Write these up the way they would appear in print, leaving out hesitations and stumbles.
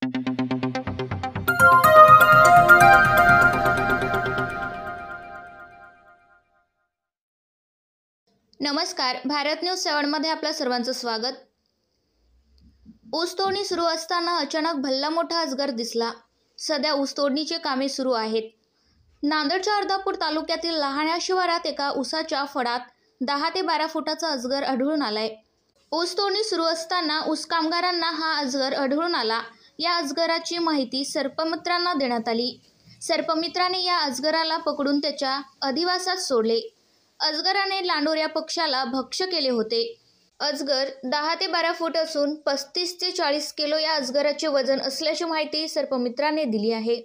नमस्कार, भारत न्यूज 7 मध्ये आपल्या सर्वांचं स्वागत। ऊसतोडणी सुरू असताना अचानक भल्ला मोठा अजगर दिसला। सध्या ऊसतोडणीचे कामे सुरू आहेत। नांदेडच्या अर्धापूर तालुक्यातील लहाण्या शिवारात एका ऊसाच्या फडात 10 ते 12 फुटाचा अजगर आढळून आलाय। ऊसतोडणी सुरू असताना ऊस कामगारांना हा अजगर आढळून आला। या अजगराची माहिती सर्पमित्रांना देण्यात आली। सर्पमित्राने या अजगराला पकडून त्याच्या अधिवासात सोडले। अजगराने लांडोर या पक्ष्याला भक्ष्य केले होते। अजगर 10 ते 12 फूट असून 35 ते 40 किलो या अजगराचे वजन असल्याची माहिती सर्पमित्राने दिली आहे।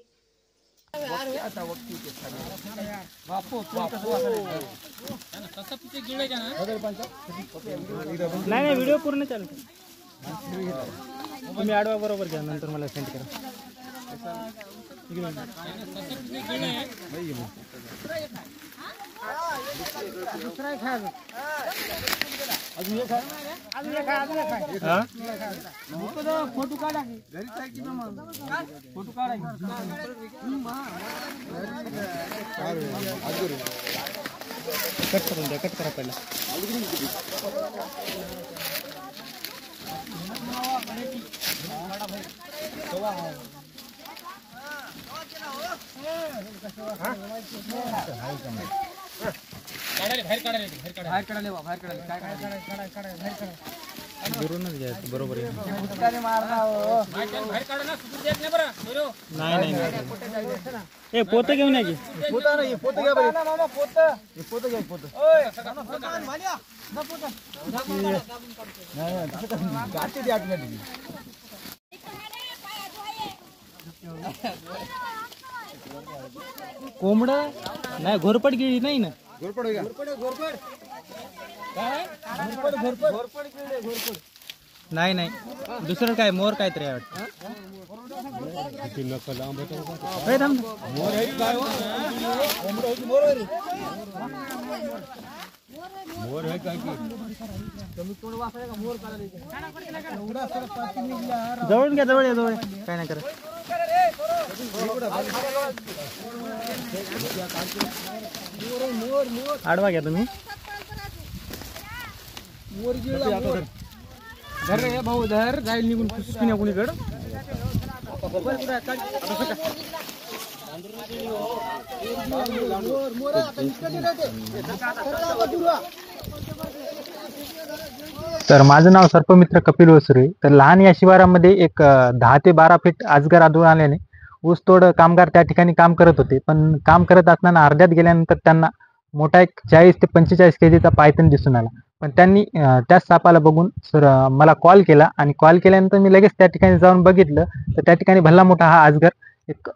नाही व्हिडिओ पूर्ण चालू तुम्ही आडवा बरोबर घ्या, नंतर मला सेंड करा। फोटो काढा फोटो काढा कट करून द्या, कट करा पहिला। बरोबर नाही पोत घेऊन या कोंबड नाही, घोरपड गिळी नाही ना। घोरपड नाही नाही, दुसरं काय मोर काय तरी वाटतं। जवळ घ्या, जवळ या, जवळ काय नाही करत। आडवा घ्या तुम्ही। धर रे भाऊ, धर, जाईल निघून कुणीकडं। तर माझं नाव सर्पमित्र कपिल वसुरे। तर लहान या शिवारामध्ये एक 10 ते 12 फीट अजगर आढळून आल्याने ऊसतोड कामगार त्या ठिकाणी काम करत होते। पण काम करत असताना अर्ध्यात गेल्यानंतर त्यांना मोठा एक 40 ते 45 केजीचा पायथन दिसून आला। पण त्यांनी त्याच सापाला बघून मला कॉल केला आणि कॉल केल्यानंतर मी लगेच त्या ठिकाणी जाऊन बघितलं तर त्या ठिकाणी भल्ला मोठा हा अजगर एक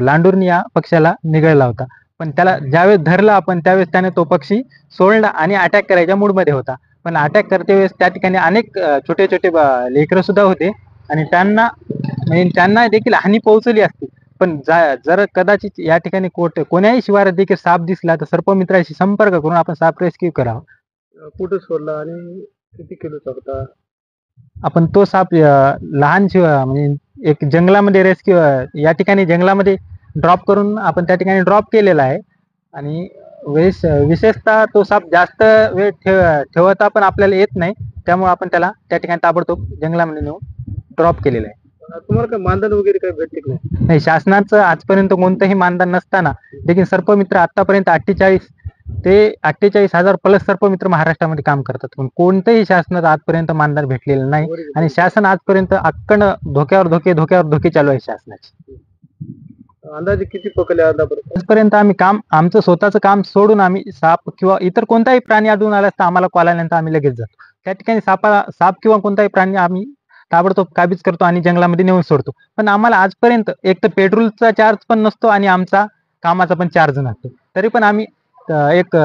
लांडोरणी या पक्षाला निघाला होता। पण त्याला ज्यावेळेस धरला आपण त्यावेळेस त्याने तो पक्षी सोडला आणि अटॅक करायच्या मूडमध्ये होता। पण अटॅक करते वेळेस त्या ठिकाणी अनेक छोटे छोटे लेकरं सुद्धा होते आणि त्यांना देखील हानी पोहोचली असती। पण जर कदाचित या ठिकाणी कोण्याही शिवारात देखील साप दिसला तर सर्पमित्राशी संपर्क करून आपण साप रेस्क्यू करावा। कुठे सोडला आणि किती किलोचा होता? आपण तो साप लहान म्हणजे एक जंगलामध्ये रेस्क्यू या ठिकाणी जंगलामध्ये ड्रॉप करून आपण त्या ठिकाणी ड्रॉप केलेला आहे। आणि विशेषतः तो साप जास्त वेळ ठेवता पण आपल्याला येत नाही, त्यामुळे आपण त्याला त्या ठिकाणी ताबडतोब जंगलामध्ये नेऊन ड्रॉप केलेला आहे। तुम्हाला काय मानधन वगैरे काय भेटते की नाही, शासनाचं आजपर्यंत कोणतंही मानधन नसताना देखील सर्पमित्र आतापर्यंत 48 ते 48,000 प्लस सर्पमित्र महाराष्ट्रामध्ये काम करतात। पण कोणतंही शासनाचं आजपर्यंत मानधन भेटलेलं नाही आणि शासन आजपर्यंत अक्कड धोक्यावर धोके चालू आहे शासनाचे। अंदाजे किती पकडले आजपर्यंत आम्ही आमचं स्वतःचं काम सोडून आम्ही साप किंवा इतर कोणताही प्राणी आढळून आला तर आम्हाला कॉल आल्यानंतर आम्ही लगेच जातो त्या ठिकाणी। साप किंवा कोणताही प्राणी आम्ही ताबडतोब काबीज करतो आणि जंगलामध्ये नेऊन सोडतो। पण आम्हाला आजपर्यंत एक तर पेट्रोलचा चार्ज पण नसतो आणि आमचा कामाचा पण चार्ज नसतो, तरी पण आम्ही एक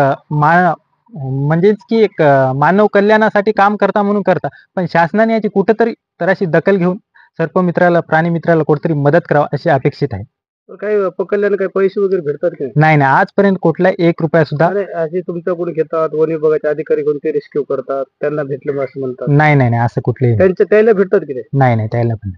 म्हणजेच की एक मानव कल्याणासाठी काम करता म्हणून करता। पण शासनाने याची कुठेतरी तर अशी दखल घेऊन सर्पमित्राला प्राणी मित्राला कुठेतरी मदत करावा अशी अपेक्षित आहे। काही पकडल्याने काही पैसे वगैरे भेटतात की नाही नाही, आजपर्यंत कुठला 1 रुपया सुद्धा असे तुमच्याकडून घेतात? वन विभागाचे अधिकारी कोणते रेस्क्यू करतात त्यांना भेटले असं म्हणतात? नाही नाही नाही, असं कुठले त्याला भेटतात की नाही नाही, त्याला पण